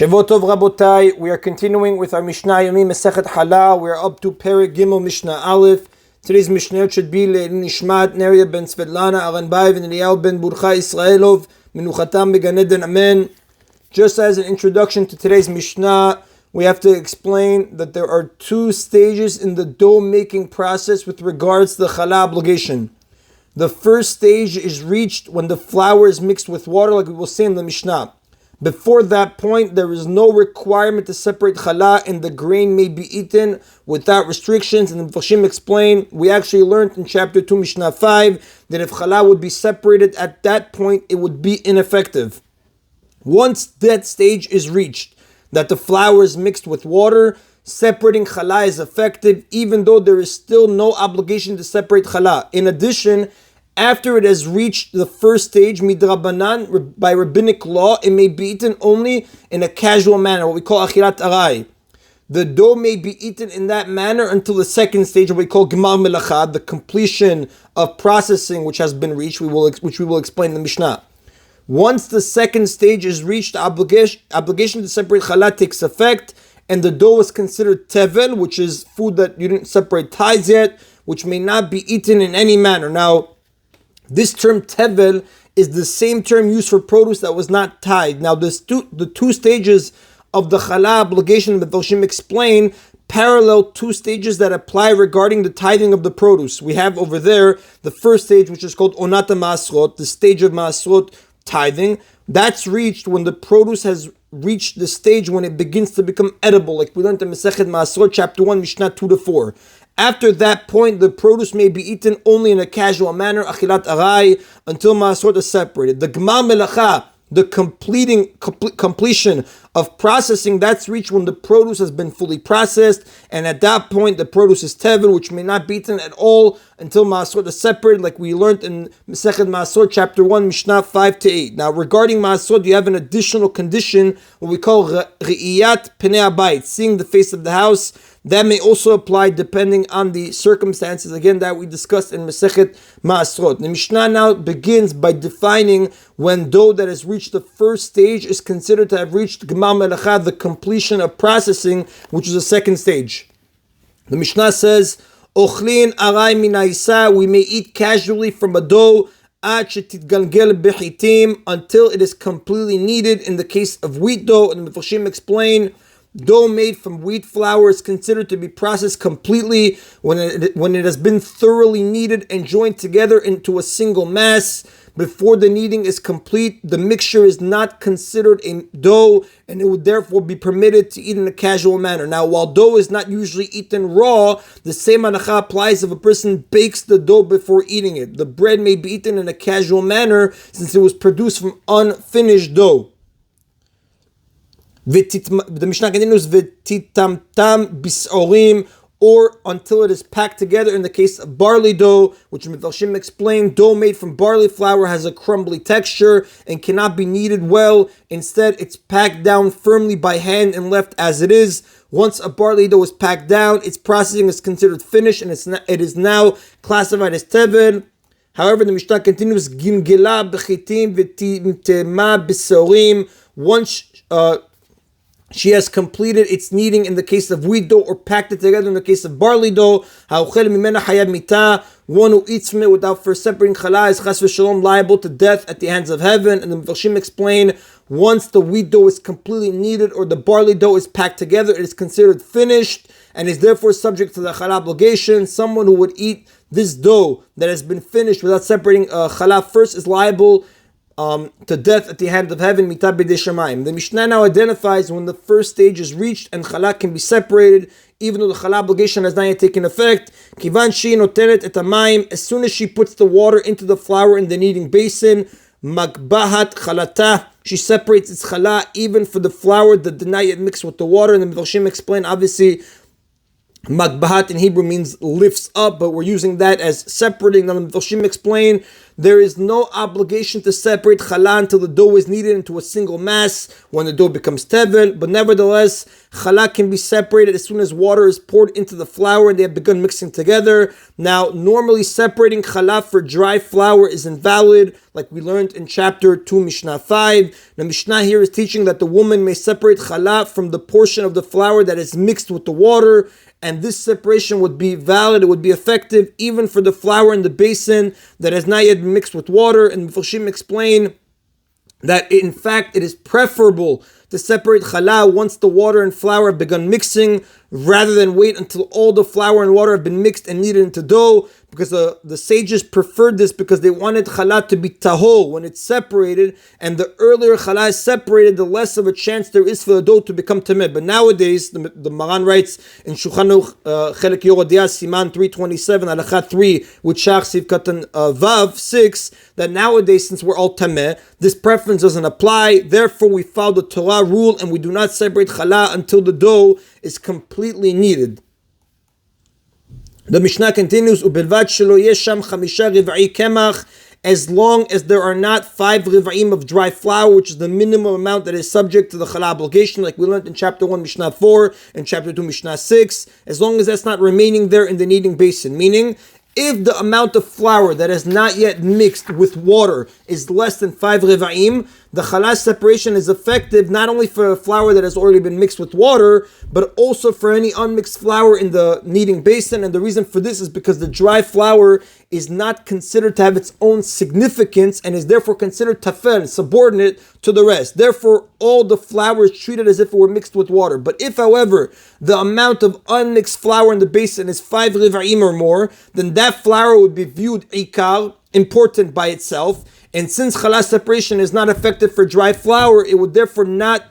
Shavot Tov Rabotai, we are continuing with our Mishna Yomi Masechet Challah. We are up to Perek Gimel Mishnah Aleph. Today's Mishnah should be Nishmat Neria ben Svetlana Aranbayev and Eliyahu ben Burcha Israelov Menuchatam Began Eden Amen. Just as an introduction to today's Mishnah, we have to explain that there are two stages in the dough making process with regards to the Challah obligation. The first stage is reached when the flour is mixed with water, like we will say in the Mishnah. Before that point, there is no requirement to separate challah, and the grain may be eaten without restrictions. And the Mefashim explain, we actually learned in chapter 2, Mishnah 5, that if challah would be separated at that point, it would be ineffective. Once that stage is reached, that the flour is mixed with water, separating challah is effective, even though there is still no obligation to separate challah. In addition, after it has reached the first stage, midrabanan, by rabbinic law, it may be eaten only in a casual manner, what we call achirat aray. The dough may be eaten in that manner until the second stage, what we call gemar melacha, the completion of processing which has been reached, which we will explain in the Mishnah. Once the second stage is reached, the obligation to separate challah takes effect, and the dough is considered tevel, which is food that you didn't separate tithes yet, which may not be eaten in any manner. Now, this term tevel is the same term used for produce that was not tied. Now, the two stages of the challah obligation that Mefashim explain parallel two stages that apply regarding the tithing of the produce. We have over there the first stage, which is called onata ma'asrot, the stage of ma'asrot tithing. That's reached when the produce has reached the stage when it begins to become edible, like we learned in Masechet Ma'asrot, chapter 1, Mishnah 2-4. After that point, the produce may be eaten only in a casual manner, achilat aray, until ma'asrot is separated. The gemar melacha, the completion of processing, that's reached when the produce has been fully processed, and at that point, the produce is tevel, which may not be eaten at all until ma'asrot is separated, like we learned in Masechet Ma'asrot, chapter 1, Mishnah 5-8. Now, regarding ma'asrot, you have an additional condition, what we call re'iyat penei habayit, seeing the face of the house. That may also apply depending on the circumstances, again, that we discussed in Masechet Ma'asrot. The Mishnah now begins by defining when dough that has reached the first stage is considered to have reached gemar melacha, the completion of processing, which is the second stage. The Mishnah says, Ochlin aray min ha'isa, we may eat casually from a dough ad shetitgalgel bechitim, until it is completely kneaded. In the case of wheat dough, and the Mefashim explain, dough made from wheat flour is considered to be processed completely when it has been thoroughly kneaded and joined together into a single mass. Before the kneading is complete, the mixture is not considered a dough, and it would therefore be permitted to eat in a casual manner. Now, while dough is not usually eaten raw, the same halacha applies if a person bakes the dough before eating it. The bread may be eaten in a casual manner since it was produced from unfinished dough. The Mishnah continues, v'titamtam bisorim, or until it is packed together. In the case of barley dough, which Mefashim explained, dough made from barley flour has a crumbly texture and cannot be kneaded well. Instead, it's packed down firmly by hand and left as it is. Once a barley dough is packed down, its processing is considered finished, and it is now classified as tevel. However, the Mishnah continues, gimgela b'chitim v'timtema bisorim. Once she has completed its kneading in the case of wheat dough, or packed it together in the case of barley dough, one who eats from it without first separating challah is chas v'shalom liable to death at the hands of heaven. And the Mefashim explain, once the wheat dough is completely kneaded or the barley dough is packed together, it is considered finished and is therefore subject to the challah obligation. Someone who would eat this dough that has been finished without separating challah first is liable to death at the hand of heaven, mitab b'dei shamayim. The Mishnah now identifies when the first stage is reached and challah can be separated, even though the challah obligation has not yet taken effect. Kivan shi noteret et hamayim, as soon as she puts the water into the flour in the kneading basin, magbahat chalatah, she separates its challah even for the flour that did not yet mix with the water. And the Mefashim explain, obviously, Magbahat in Hebrew means lifts up, but we're using that as separating. Now the Mephoshim explain there is no obligation to separate challah until the dough is kneaded into a single mass when the dough becomes tevel. But nevertheless, challah can be separated as soon as water is poured into the flour and they have begun mixing together. Now, normally separating challah for dry flour is invalid, like we learned in chapter 2, Mishnah 5. The Mishnah here is teaching that the woman may separate challah from the portion of the flour that is mixed with the water, and this separation would be valid, it would be effective even for the flour in the basin that has not yet been mixed with water. And Mephoshim explain that in fact it is preferable to separate challah once the water and flour have begun mixing, rather than wait until all the flour and water have been mixed and kneaded into dough, because the sages preferred this because they wanted challah to be tahol when it's separated, and the earlier challah is separated, the less of a chance there is for the dough to become tameh. But nowadays, the Maran writes in Shulchan Aruch Chelek Yorodiyah Siman 327 Halakha 3 with Shach Siv Katan Vav 6, that nowadays, since we're all tameh, this preference doesn't apply. Therefore, we follow the Torah rule and we do not separate challah until the dough is completely kneaded. The Mishnah continues, "Ubelvad shelo yesh sham chamisha rivai kemach," as long as there are not 5 rivaim of dry flour, which is the minimum amount that is subject to the challah obligation, like we learned in chapter 1, Mishnah 4, and chapter 2, Mishnah 6, as long as that's not remaining there in the kneading basin. Meaning, if the amount of flour that has not yet mixed with water is less than 5 rivaim, the challah separation is effective not only for flour that has already been mixed with water, but also for any unmixed flour in the kneading basin. And the reason for this is because the dry flour is not considered to have its own significance and is therefore considered tafel, subordinate to the rest. Therefore, all the flour is treated as if it were mixed with water. But if, however, the amount of unmixed flour in the basin is 5 rivaim or more, then that flour would be viewed ikar, important by itself. And since challah separation is not effective for dry flour, it would therefore not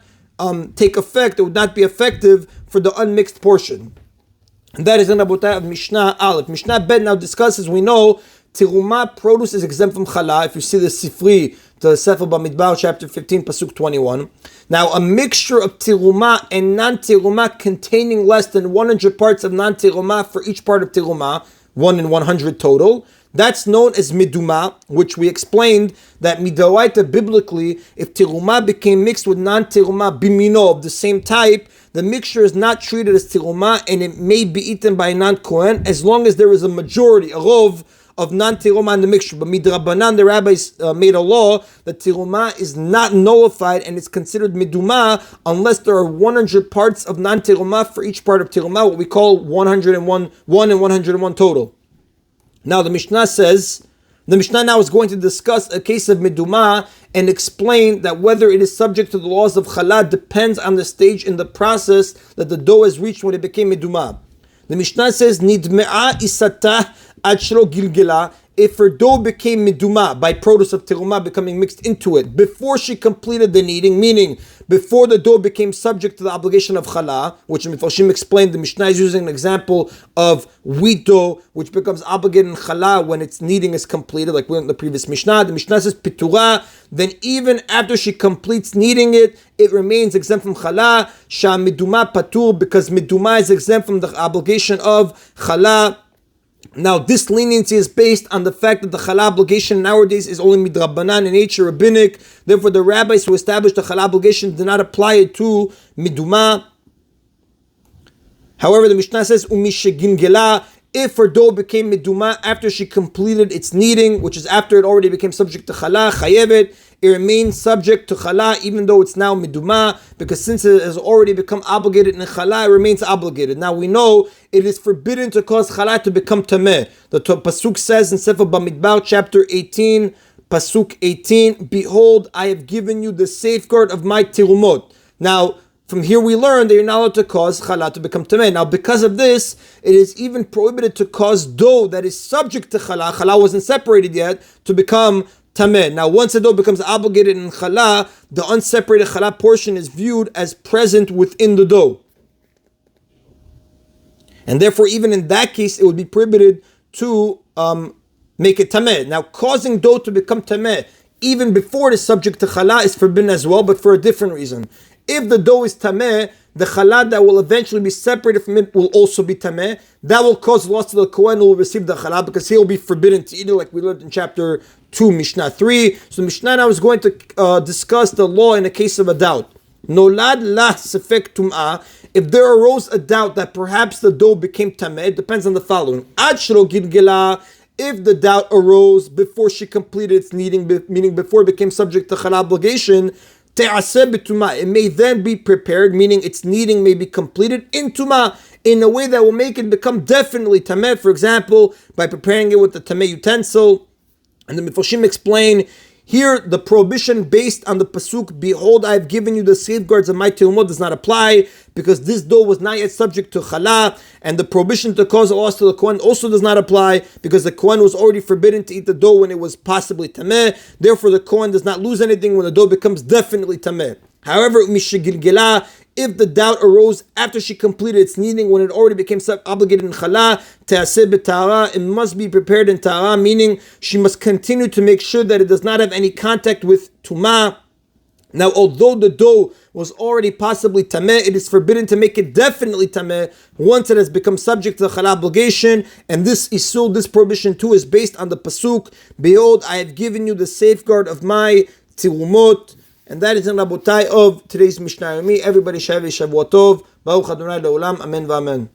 take effect, it would not be effective for the unmixed portion. And that is an Abotah of Mishnah Aleph. Mishnah Bet now discusses, we know, Tirumah, produce is exempt from challah. If you see the Sifri, the Sefer Bamidbar, chapter 15, Pasuk 21. Now, a mixture of Tirumah and non-Tirumah containing less than 100 parts of non-Tirumah for each part of Tirumah, 1 in 100 total, that's known as miduma, which we explained that midoraita biblically, if tirumah became mixed with non-tirumah bimino of the same type, the mixture is not treated as tirumah and it may be eaten by a non-kohen as long as there is a majority, a rov, of non-tirumah in the mixture. But midrabanan, the rabbis made a law that tirumah is not nullified and it's considered miduma unless there are 100 parts of non-tirumah for each part of tirumah, what we call 101, 1 and 101 total. Now the Mishnah now is going to discuss a case of midumah and explain that whether it is subject to the laws of challah depends on the stage in the process that the dough has reached when it became midumah. The Mishnah says, Nidme'a isatah ad shelo gilgela, if her dough became midumah by produce of tirumah becoming mixed into it before she completed the kneading, meaning before the dough became subject to the obligation of challah, which Mephoshim explained, the Mishnah is using an example of wheat dough, which becomes obligated in challah when its kneading is completed, like we learned in the previous Mishnah. The Mishnah says piturah, then even after she completes kneading it, it remains exempt from challah. Shah midumah patur, because midumah is exempt from the obligation of challah. Now, this leniency is based on the fact that the challah obligation nowadays is only midrabanan in nature, rabbinic. Therefore, the rabbis who established the challah obligation did not apply it to midumah. However, the Mishnah says, umishegingela, if her dough became midumah after she completed its kneading, which is after it already became subject to challah, chayevet, it remains subject to challah even though it's now midumah, because since it has already become obligated in challah, it remains obligated. Now we know it is forbidden to cause challah to become tameh. The Pasuk says in Sefer Bamidbar, chapter 18, Pasuk 18, behold, I have given you the safeguard of my tirumot. Now, from here we learn that you're not allowed to cause challah to become tameh. Now, because of this, it is even prohibited to cause dough that is subject to challah wasn't separated yet, to become tameh. Now, once the dough becomes obligated in challah, the unseparated challah portion is viewed as present within the dough. And therefore, even in that case, it would be prohibited to make it tameh. Now, causing dough to become tameh, even before it is subject to challah, is forbidden as well, but for a different reason. If the dough is tameh, the challah that will eventually be separated from it will also be tameh. That will cause loss to the Kohen who will receive the challah, because he will be forbidden to eat it, like we learned in chapter 2, Mishnah 3. So Mishnah now is going to discuss the law in a case of a doubt. Nolad la sefek tum'ah. If there arose a doubt that perhaps the dough became tameh, it depends on the following. Ad shelo gilgela. If the doubt arose before she completed its kneading, meaning before it became subject to challah obligation, te'aseh b'tumah. It may then be prepared, meaning its kneading may be completed in tumah, in a way that will make it become definitely tameh. For example, by preparing it with the tameh utensil. And the Mefoshim explain here the prohibition based on the pasuk, "Behold, I have given you the safeguards of my teumot," does not apply, because this dough was not yet subject to challah, and the prohibition to cause a loss to the Kohen also does not apply, because the Kohen was already forbidden to eat the dough when it was possibly tameh. Therefore, the Kohen does not lose anything when the dough becomes definitely tameh. However, mishigilgela, if the doubt arose after she completed its kneading, when it already became obligated in challah, te'aseh b'tahara, it must be prepared in tahara, meaning she must continue to make sure that it does not have any contact with tumah. Now, although the dough was already possibly tameh, it is forbidden to make it definitely tameh once it has become subject to the challah obligation. And this isul, this prohibition too, is based on the pasuk, "Behold, I have given you the safeguard of my tirumot." And that is in Rabotai of today's Mishna Yomi. Everybody Shavuot Tov. Baruch Adonai Le'olam. Amen v'amen.